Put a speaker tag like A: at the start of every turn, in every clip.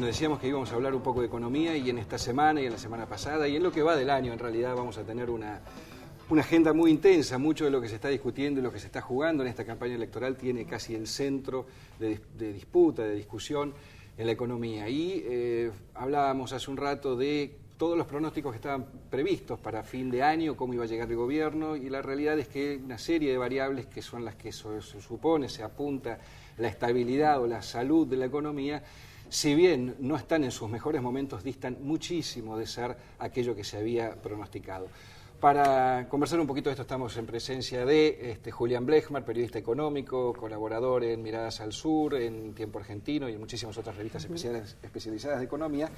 A: Bueno, decíamos que íbamos a hablar un poco de economía y en esta semana y en la semana pasada y en lo que va del año en realidad vamos a tener una agenda muy intensa. Mucho de lo que se está discutiendo y lo que se está jugando en esta campaña electoral tiene casi el centro de disputa, de discusión en la economía. Y hablábamos hace un rato de todos los pronósticos que estaban previstos para fin de año, cómo iba a llegar el gobierno, y la realidad es que una serie de variables que son las que se supone, se apunta la estabilidad o la salud de la economía, si bien no están en sus mejores momentos, distan muchísimo de ser aquello que se había pronosticado. Para conversar un poquito de esto estamos en presencia de Julián Blechmar, periodista económico, colaborador en Miradas al Sur, en Tiempo Argentino y en muchísimas otras revistas especializadas de economía.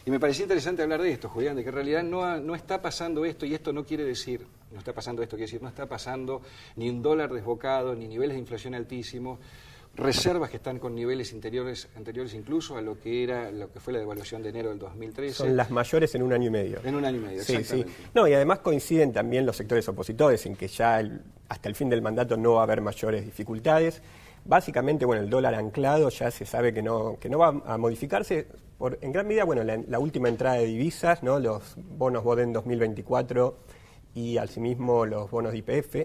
A: Y me parecía interesante hablar de esto, Julián, de que en realidad no está pasando esto, y esto no quiere decir, no está pasando ni un dólar desbocado, ni niveles de inflación altísimos, reservas que están con niveles anteriores incluso a lo que fue la devaluación de enero del 2013.
B: Son las mayores en un año y medio.
A: En un año y medio,
B: sí,
A: exactamente.
B: Sí. No, y además coinciden también los sectores opositores en que ya hasta el fin del mandato no va a haber mayores dificultades. Básicamente, bueno, el dólar anclado ya se sabe que no va a modificarse. En gran medida, bueno, la última entrada de divisas, ¿no? Los bonos BODEN 2024 y asimismo los bonos de YPF.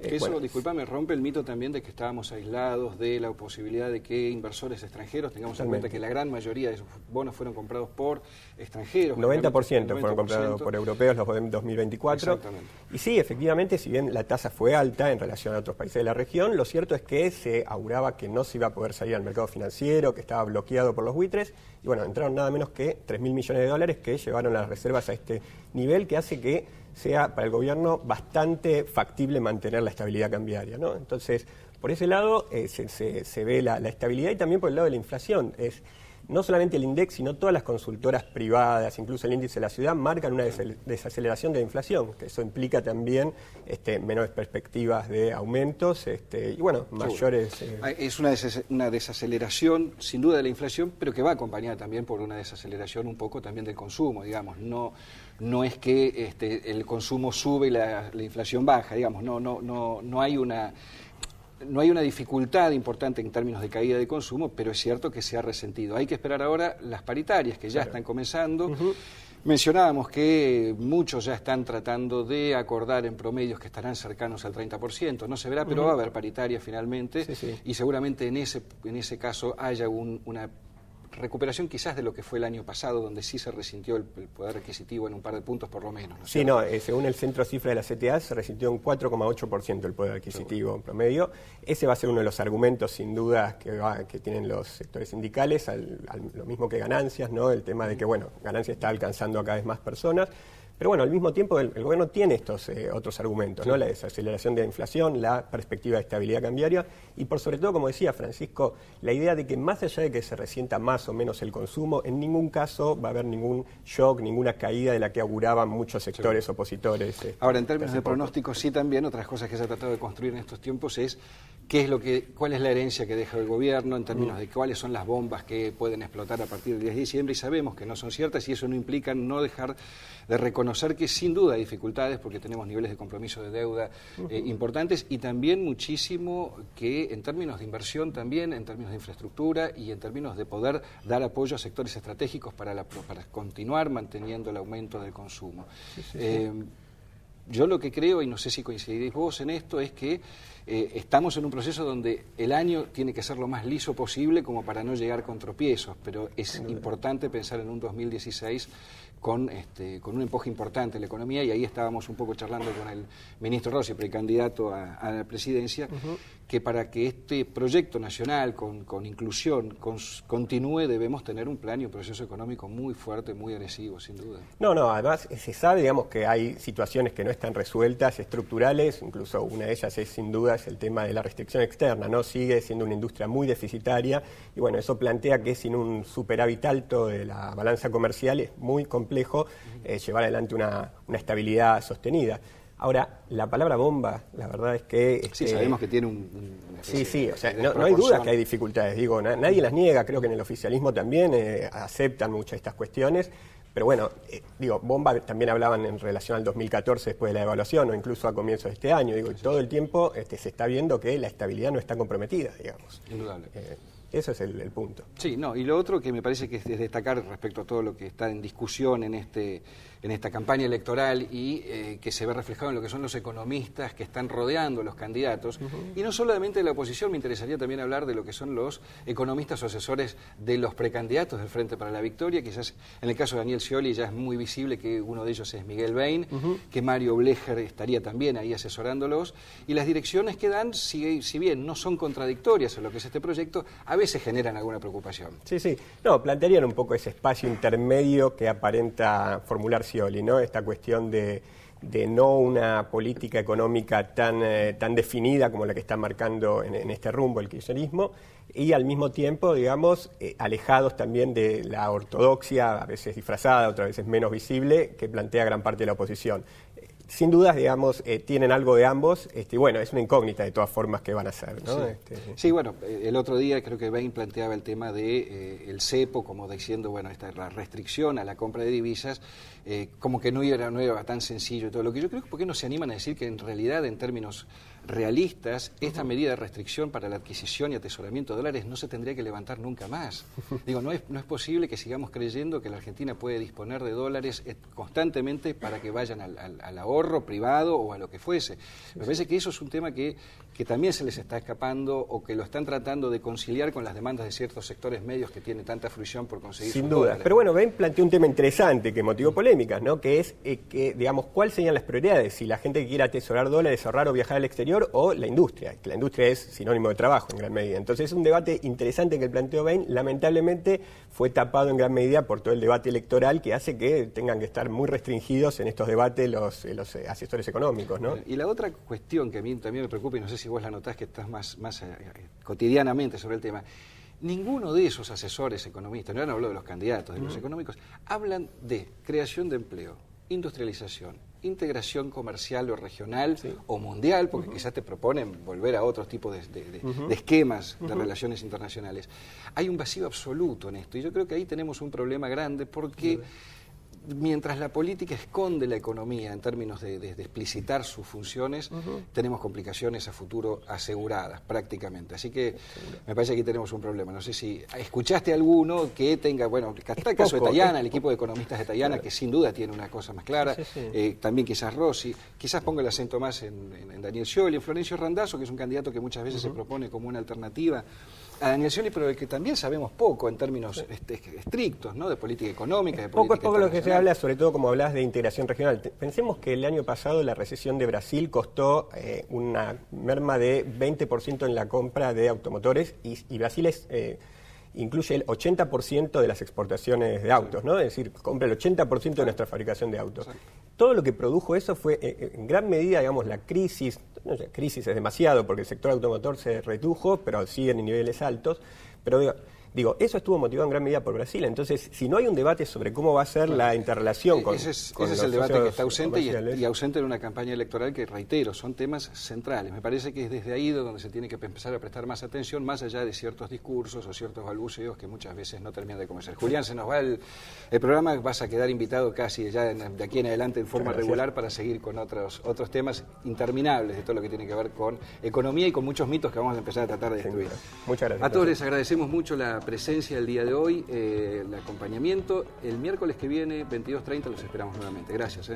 A: Eso, disculpame, rompe el mito también de que estábamos aislados de la posibilidad de que inversores extranjeros, tengamos en cuenta que la gran mayoría de esos bonos fueron comprados por extranjeros.
B: 90% fueron comprados por europeos, los BODEN 2024.
A: Exactamente.
B: Y sí, efectivamente, si bien la tasa fue alta en relación a otros países de la región, lo cierto es que se auguraba que no se iba a poder salir al mercado financiero, que estaba bloqueado por los buitres, y bueno, entraron nada menos que 3.000 millones de dólares que llevaron las reservas a este nivel, que hace que sea para el gobierno bastante factible mantener la estabilidad cambiaria, ¿no? Entonces, por ese lado se ve la estabilidad, y también por el lado de la inflación. No solamente el INDEC, sino todas las consultoras privadas, incluso el índice de la ciudad, marcan una desaceleración de la inflación, que eso implica también menores perspectivas de aumentos y bueno, mayores...
A: Es una desaceleración, sin duda, de la inflación, pero que va acompañada también por una desaceleración un poco también del consumo, digamos. No es que el consumo sube y la inflación baja, digamos. No hay una dificultad importante en términos de caída de consumo, pero es cierto que se ha resentido. Hay que esperar ahora las paritarias, que ya están comenzando. Mencionábamos que muchos ya están tratando de acordar en promedios que estarán cercanos al 30%. No se verá, pero va a haber paritarias finalmente, y seguramente en ese caso haya una recuperación quizás de lo que fue el año pasado, donde sí se resintió el poder adquisitivo en un par de puntos por lo menos, ¿no?
B: Sí, según el centro cifra de la CTA se resintió un 4,8% el poder adquisitivo en promedio. Ese va a ser uno de los argumentos, sin duda, que tienen los sectores sindicales, lo mismo que ganancias, ¿no? El tema de que, bueno, ganancias está alcanzando a cada vez más personas. Pero bueno, al mismo tiempo el gobierno tiene estos otros argumentos, ¿no? La desaceleración de la inflación, la perspectiva de estabilidad cambiaria y por sobre todo, como decía Francisco, la idea de que más allá de que se resienta más o menos el consumo, en ningún caso va a haber ningún shock, ninguna caída de la que auguraban muchos sectores opositores.
A: Ahora, en términos de pronósticos, sí también, otras cosas que se ha tratado de construir en estos tiempos es cuál es la herencia que deja el gobierno en términos de cuáles son las bombas que pueden explotar a partir del 10 de diciembre, y sabemos que no son ciertas, y eso no implica no dejar de reconocer que sin duda hay dificultades porque tenemos niveles de compromiso de deuda importantes, y también muchísimo que en términos de inversión también, en términos de infraestructura y en términos de poder dar apoyo a sectores estratégicos para continuar manteniendo el aumento del consumo. Yo lo que creo, y no sé si coincidís vos en esto, es que estamos en un proceso donde el año tiene que ser lo más liso posible como para no llegar con tropiezos, pero es importante pensar en un 2016 con un empuje importante en la economía, y ahí estábamos un poco charlando con el ministro Rossi, precandidato a la presidencia, que para que este proyecto nacional con inclusión continúe debemos tener un plan y un proceso económico muy fuerte, muy agresivo, sin duda.
B: Además se sabe, digamos, que hay situaciones que no están resueltas, estructurales, incluso una de ellas es sin duda el tema de la restricción externa, ¿no? Sigue siendo una industria muy deficitaria y bueno, eso plantea que sin un superávit alto de la balanza comercial es muy complejo llevar adelante una estabilidad sostenida. Ahora, la palabra bomba, la verdad es que...
A: Sí, sabemos que tiene
B: o sea, no hay duda que hay dificultades, digo, nadie las niega, creo que en el oficialismo también aceptan muchas de estas cuestiones, pero bueno, bomba también hablaban en relación al 2014 después de la devaluación o incluso a comienzos de este año, todo el tiempo se está viendo que la estabilidad no está comprometida, digamos.
A: Indudable.
B: Ese es el punto.
A: Sí, no, y lo otro que me parece que es destacar respecto a todo lo que está en discusión en esta campaña electoral y que se ve reflejado en lo que son los economistas que están rodeando a los candidatos, y no solamente de la oposición, me interesaría también hablar de lo que son los economistas o asesores de los precandidatos del Frente para la Victoria. Quizás en el caso de Daniel Scioli ya es muy visible que uno de ellos es Miguel Bain, que Mario Blecher estaría también ahí asesorándolos, y las direcciones que dan, si bien no son contradictorias a lo que es este proyecto, a veces generan alguna preocupación.
B: Sí, sí. No, plantearían un poco ese espacio intermedio que aparenta formular Scioli, ¿no? Esta cuestión de no una política económica tan definida como la que está marcando en este rumbo el kirchnerismo, y al mismo tiempo, digamos, alejados también de la ortodoxia, a veces disfrazada, otras veces menos visible, que plantea gran parte de la oposición. Sin dudas, digamos, tienen algo de ambos, y bueno, es una incógnita de todas formas que van a hacer, ¿no?
A: Sí, bueno, el otro día creo que Bain planteaba el tema de el cepo, como diciendo, bueno, la restricción a la compra de divisas, como que no era tan sencillo y todo lo que yo creo, ¿por qué no se animan a decir que en realidad, en términos realistas, esta medida de restricción para la adquisición y atesoramiento de dólares no se tendría que levantar nunca más? Digo, no es posible que sigamos creyendo que la Argentina puede disponer de dólares constantemente para que vayan al ahorro privado o a lo que fuese. Me parece que eso es un tema que también se les está escapando o que lo están tratando de conciliar con las demandas de ciertos sectores medios que tienen tanta fruición por conseguir
B: Sin
A: sus
B: duda.
A: dólares.
B: Pero bueno, Ben planteó un tema interesante que motivó polémicas, ¿no? Que es, digamos, ¿cuáles serían las prioridades? Si la gente que quiere atesorar dólares, ahorrar o viajar al exterior, o la industria, que la industria es sinónimo de trabajo en gran medida. Entonces es un debate interesante que planteó Ben, lamentablemente fue tapado en gran medida por todo el debate electoral que hace que tengan que estar muy restringidos en estos debates los asesores económicos, ¿no?
A: Y la otra cuestión que a mí también me preocupa, y no sé si vos la notás que estás más cotidianamente sobre el tema, ninguno de esos asesores economistas, no hablo de los candidatos, de los económicos, hablan de creación de empleo, industrialización, integración comercial o regional o mundial, porque quizás te proponen volver a otros tipos de esquemas de relaciones internacionales. Hay un vacío absoluto en esto, y yo creo que ahí tenemos un problema grande porque mientras la política esconde la economía en términos de explicitar sus funciones, tenemos complicaciones a futuro aseguradas prácticamente. Así que me parece que aquí tenemos un problema. No sé si escuchaste alguno que tenga, bueno, está el caso de Tayana, el equipo de economistas de Tayana, que sin duda tiene una cosa más clara, también quizás Rossi, quizás ponga el acento más en Daniel Scioli, en Florencio Randazzo, que es un candidato que muchas veces se propone como una alternativa a Daniel Scioli, pero del que también sabemos poco en términos estrictos, ¿no? De política económica, de política
B: poco lo que se habla, sobre todo como hablas de integración regional. Pensemos que el año pasado la recesión de Brasil costó una merma de 20% en la compra de automotores y Brasil incluye el 80% de las exportaciones de autos, ¿no? Es decir, compra el 80% de nuestra fabricación de autos. Todo lo que produjo eso fue, en gran medida, digamos, la crisis. No sé, crisis es demasiado porque el sector automotor se redujo, pero sigue en niveles altos. Pero digo, eso estuvo motivado en gran medida por Brasil. Entonces, si no hay un debate sobre cómo va a ser la interrelación con
A: ese es el debate que está ausente y ausente en una campaña electoral que, reitero, son temas centrales. Me parece que es desde ahí donde se tiene que empezar a prestar más atención, más allá de ciertos discursos o ciertos balbuceos que muchas veces no terminan de convencer. Julián, se nos va el programa, vas a quedar invitado casi ya de aquí en adelante en forma regular para seguir con otros temas interminables de todo lo que tiene que ver con economía y con muchos mitos que vamos a empezar a tratar de destruir.
B: Muchas gracias.
A: A todos les agradecemos mucho la presencia el día de hoy, el acompañamiento. El miércoles que viene, 22:30, los esperamos nuevamente. Gracias.